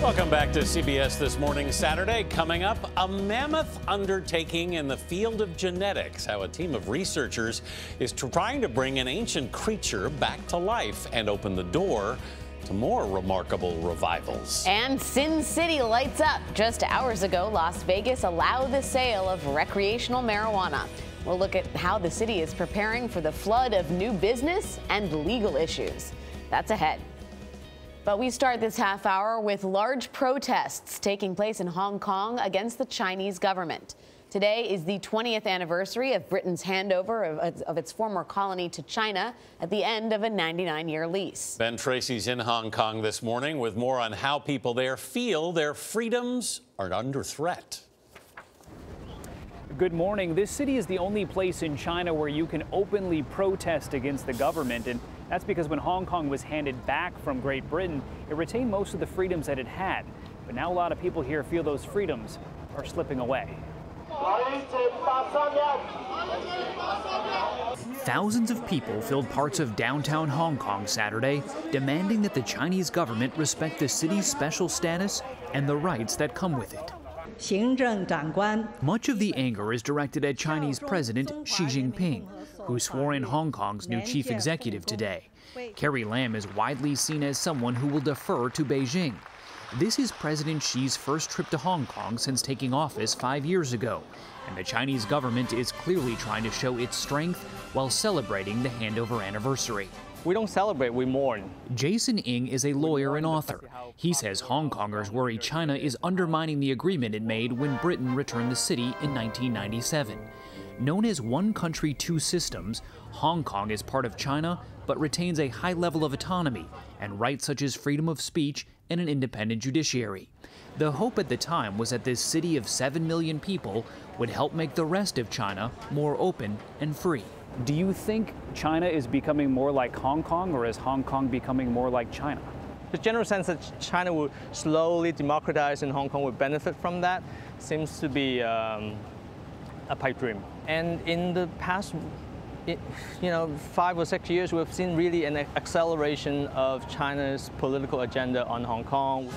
Welcome back to CBS This Morning. Saturday, coming up, a mammoth undertaking in the field of genetics. How a team of researchers is trying to bring an ancient creature back to life and open the door to more remarkable revivals. And Sin City lights up. Just hours ago, Las Vegas allowed the sale of recreational marijuana. We'll look at how the city is preparing for the flood of new business and legal issues. That's ahead. But we start this half hour with large protests taking place in Hong Kong against the Chinese government. Today is the 20th anniversary of Britain's handover of its former colony to China at the end of a 99-year lease. Tracy's in Hong Kong this morning with more on how people there feel their freedoms are under threat. Good morning. This city is the only place in China where you can openly protest against the government, and that's because when Hong Kong was handed back from Great Britain, it retained most of the freedoms that it had. But now a lot of people here feel those freedoms are slipping away. Thousands of people filled parts of downtown Hong Kong Saturday, demanding that the Chinese government respect the city's special status and the rights that come with it. Much of the anger is directed at Chinese President Xi Jinping, who swore in Hong Kong's new chief executive today. Carrie Lam is widely seen as someone who will defer to Beijing. This is President Xi's first trip to Hong Kong since taking office 5 years ago, and the Chinese government is clearly trying to show its strength while celebrating the handover anniversary. We don't celebrate, we mourn. Jason Inge is a lawyer and author. He says Hong Kongers worry China is undermining the agreement it made when Britain returned the city in 1997. Known as One Country, Two Systems, Hong Kong is part of China but retains a high level of autonomy and rights such as freedom of speech and an independent judiciary. The hope at the time was that this city of 7 million people would help make the rest of China more open and free. Do you think China is becoming more like Hong Kong, or is Hong Kong becoming more like China? The general sense that China will slowly democratize and Hong Kong will benefit from that seems to be a pipe dream. And in the past, 5 or 6 years, we've seen really an acceleration of China's political agenda on Hong Kong.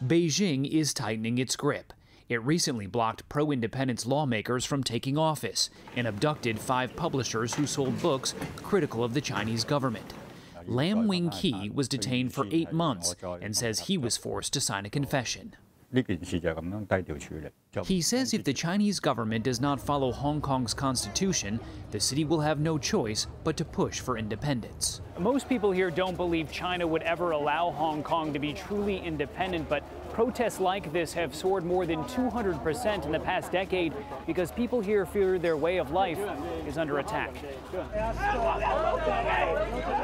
Beijing is tightening its grip. It recently blocked pro-independence lawmakers from taking office and abducted 5 publishers who sold books critical of the Chinese government. Lam Wing-Ki was detained for 8 months and says he was forced to sign a confession. He says if the Chinese government does not follow Hong Kong's constitution, the city will have no choice but to push for independence. Most people here don't believe China would ever allow Hong Kong to be truly independent, but protests like this have soared more than 200% in the past decade because people here fear their way of life is under attack.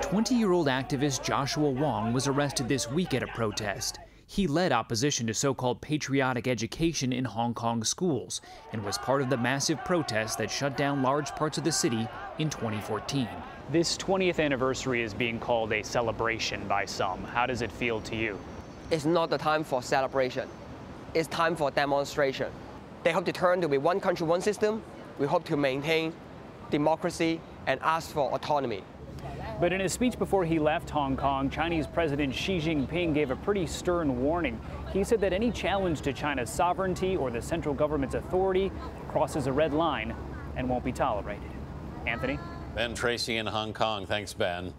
20-year-old activist Joshua Wong was arrested this week at a protest. He led opposition to so-called patriotic education in Hong Kong schools and was part of the massive protests that shut down large parts of the city in 2014. This 20th anniversary is being called a celebration by some. How does it feel to you? It's not the time for celebration. It's time for demonstration. They hope to turn to be one country, one system. We hope to maintain democracy and ask for autonomy. But in his speech before he left Hong Kong, Chinese President Xi Jinping gave a pretty stern warning. He said that any challenge to China's sovereignty or the central government's authority crosses a red line and won't be tolerated. Anthony? Tracy in Hong Kong. Thanks, Ben.